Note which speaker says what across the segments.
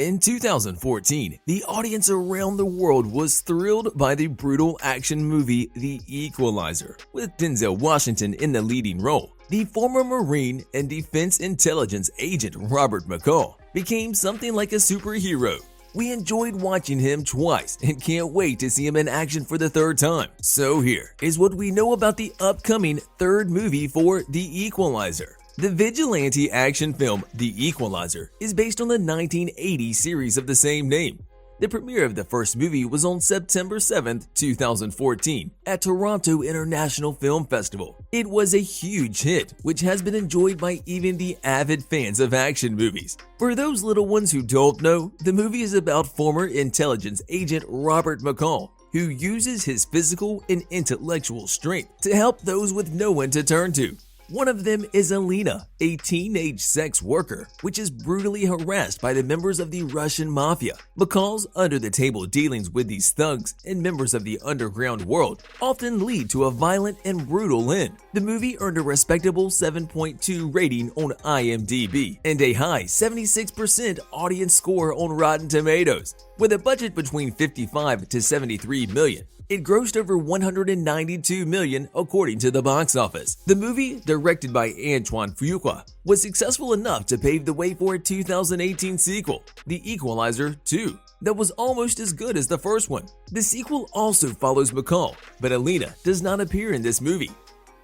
Speaker 1: In 2014, the audience around the world was thrilled by the brutal action movie The Equalizer, with Denzel Washington in the leading role. The former Marine and Defense Intelligence agent Robert McCall became something like a superhero. We enjoyed watching him twice and can't wait to see him in action for the third time. So here is what we know about the upcoming third movie for The Equalizer. The vigilante action film The Equalizer is based on the 1980 series of the same name. The premiere of the first movie was on September 7, 2014 at Toronto International Film Festival. It was a huge hit, which has been enjoyed by even the avid fans of action movies. For those little ones who don't know, the movie is about former intelligence agent Robert McCall, who uses his physical and intellectual strength to help those with no one to turn to. One of them is Alina, a teenage sex worker, which is brutally harassed by the members of the Russian mafia. McCall's under-the-table dealings with these thugs and members of the underground world often lead to a violent and brutal end. The movie earned a respectable 7.2 rating on IMDb and a high 76% audience score on Rotten Tomatoes. With a budget between 55 to 73 million, it grossed over 192 million according to the box office. The movie, directed by Antoine Fuqua, was successful enough to pave the way for a 2018 sequel, The Equalizer 2, that was almost as good as the first one. The sequel also follows McCall, but Alina does not appear in this movie.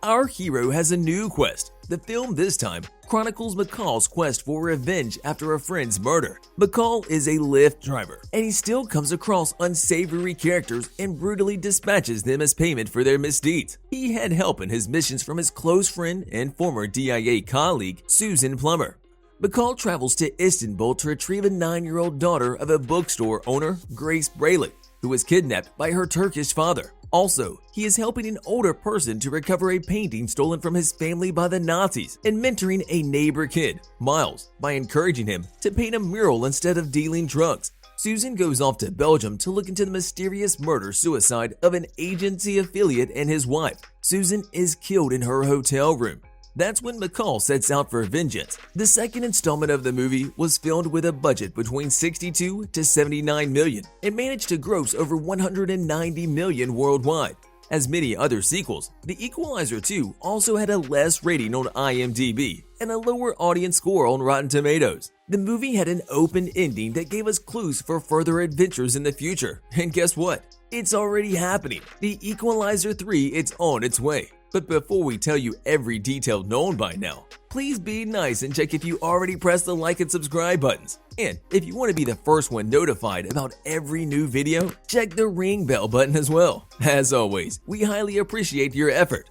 Speaker 1: Our hero has a new quest. The film this time chronicles McCall's quest for revenge after a friend's murder. McCall is a Lyft driver, and he still comes across unsavory characters and brutally dispatches them as payment for their misdeeds. He had help in his missions from his close friend and former DIA colleague, Susan Plummer. McCall travels to Istanbul to retrieve a 9-year-old daughter of a bookstore owner, Grace Braley, who was kidnapped by her Turkish father. Also, he is helping an older person to recover a painting stolen from his family by the Nazis and mentoring a neighbor kid, Miles, by encouraging him to paint a mural instead of dealing drugs. Susan goes off to Belgium to look into the mysterious murder-suicide of an agency affiliate and his wife. Susan is killed in her hotel room. That's when McCall sets out for vengeance. The second installment of the movie was filmed with a budget between 62 to 79 million and managed to gross over 190 million worldwide. As many other sequels, The Equalizer 2 also had a less rating on IMDb and a lower audience score on Rotten Tomatoes. The movie had an open ending that gave us clues for further adventures in the future. And guess what? It's already happening. The Equalizer 3 is on its way. But before we tell you every detail known by now, please be nice and check if you already pressed the like and subscribe buttons. And if you want to be the first one notified about every new video, check the ring bell button as well. As always, we highly appreciate your effort.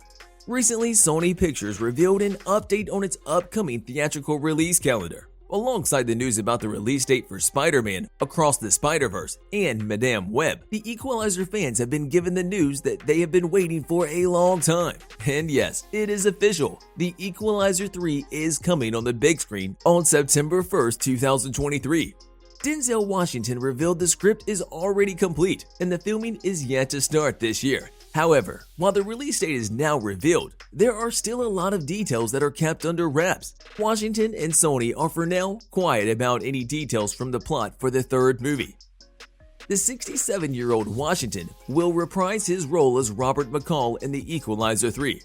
Speaker 1: Recently, Sony Pictures revealed an update on its upcoming theatrical release calendar. Alongside the news about the release date for Spider-Man Across the Spider-Verse and Madame Web, the Equalizer fans have been given the news that they have been waiting for a long time. And yes, it is official. The Equalizer 3 is coming on the big screen on September 1st, 2023. Denzel Washington revealed the script is already complete and the filming is yet to start this year. However, while the release date is now revealed, there are still a lot of details that are kept under wraps. Washington and Sony are for now quiet about any details from the plot for the third movie. The 67-year-old Washington will reprise his role as Robert McCall in The Equalizer 3.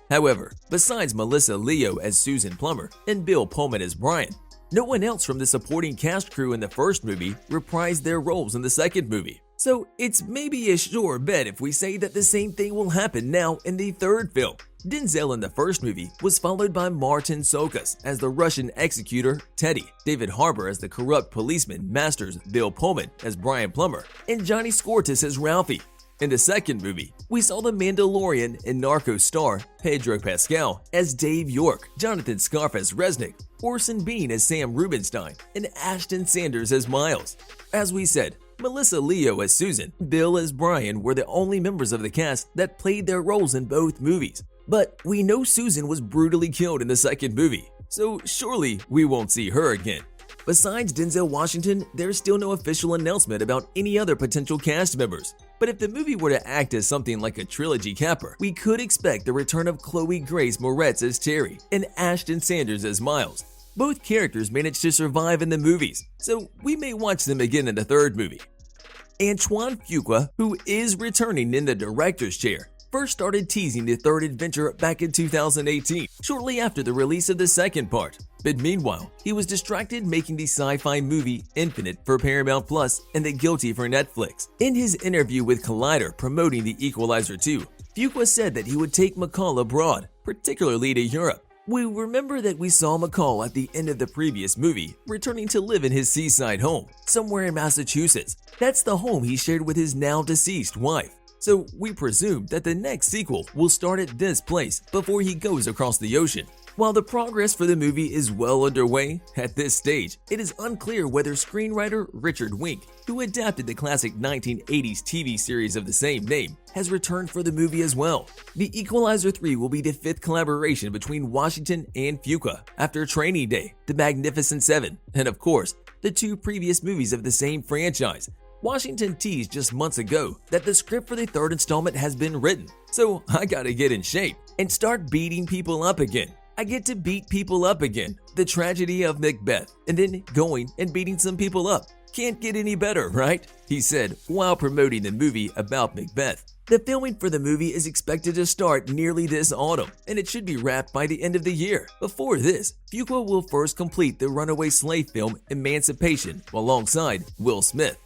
Speaker 1: However, besides Melissa Leo as Susan Plummer and Bill Pullman as Brian, no one else from the supporting cast crew in the first movie reprised their roles in the second movie. So it's maybe a sure bet if we say that the same thing will happen now in the third film. Denzel in the first movie was followed by Marton Csokas as the Russian executor Teddy, David Harbour as the corrupt policeman Masters, Bill Pullman as Brian Plummer, and Johnny Scortis as Ralphie. In the second movie, we saw the Mandalorian and Narcos star Pedro Pascal as Dave York, Jonathan Scarf as Resnick, Orson Bean as Sam Rubinstein, and Ashton Sanders as Miles. As we said, Melissa Leo as Susan, Bill as Brian were the only members of the cast that played their roles in both movies. But we know Susan was brutally killed in the second movie, so surely we won't see her again. Besides Denzel Washington, there's still no official announcement about any other potential cast members. But if the movie were to act as something like a trilogy capper, we could expect the return of Chloë Grace Moretz as Terry and Ashton Sanders as Miles. Both characters managed to survive in the movies, so we may watch them again in the third movie. Antoine Fuqua, who is returning in the director's chair, first started teasing the third adventure back in 2018, shortly after the release of the second part. But meanwhile, he was distracted making the sci-fi movie Infinite for Paramount Plus and The Guilty for Netflix. In his interview with Collider promoting The Equalizer 2, Fuqua said that he would take McCall abroad, particularly to Europe. We remember that we saw McCall at the end of the previous movie, returning to live in his seaside home, somewhere in Massachusetts. That's the home he shared with his now deceased wife. So we presume that the next sequel will start at this place before he goes across the ocean. While the progress for the movie is well underway, at this stage, it is unclear whether screenwriter Richard Wenk, who adapted the classic 1980s TV series of the same name, has returned for the movie as well. The Equalizer 3 will be the fifth collaboration between Washington and Fuqua after Training Day, The Magnificent Seven, and of course, the two previous movies of the same franchise. Washington teased just months ago that the script for the third installment has been written, so I gotta get in shape and start beating people up again. I get to beat people up again. The tragedy of Macbeth, and then going and beating some people up. Can't get any better, right? He said while promoting the movie about Macbeth. The filming for the movie is expected to start nearly this autumn, and it should be wrapped by the end of the year. Before this, Fuqua will first complete the runaway slave film Emancipation alongside Will Smith.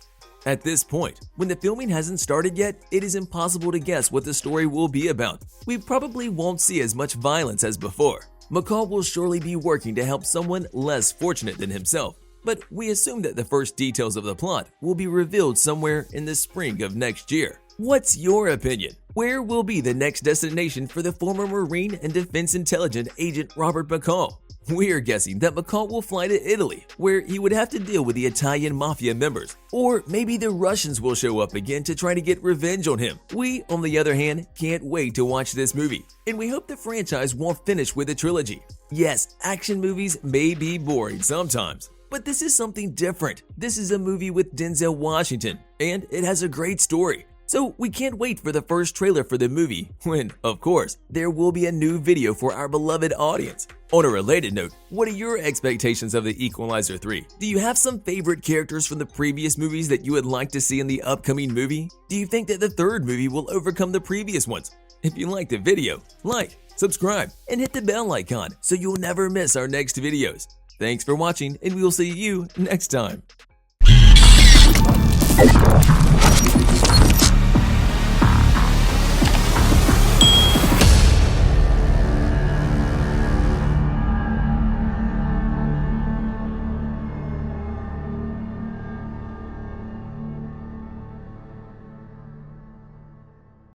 Speaker 1: At this point, when the filming hasn't started yet, it is impossible to guess what the story will be about. We probably won't see as much violence as before. McCall will surely be working to help someone less fortunate than himself, but we assume that the first details of the plot will be revealed somewhere in the spring of next year. What's your opinion? Where will be the next destination for the former Marine and Defense Intelligence agent Robert McCall? We are guessing that McCall will fly to Italy, where he would have to deal with the Italian mafia members. Or maybe the Russians will show up again to try to get revenge on him. We, on the other hand, can't wait to watch this movie, and we hope the franchise won't finish with a trilogy. Yes, action movies may be boring sometimes, but this is something different. This is a movie with Denzel Washington, and it has a great story. So we can't wait for the first trailer for the movie when, of course, there will be a new video for our beloved audience. On a related note, what are your expectations of The Equalizer 3? Do you have some favorite characters from the previous movies that you would like to see in the upcoming movie? Do you think that the third movie will overcome the previous ones? If you liked the video, like, subscribe, and hit the bell icon so you'll never miss our next videos. Thanks for watching, and we will see you next time.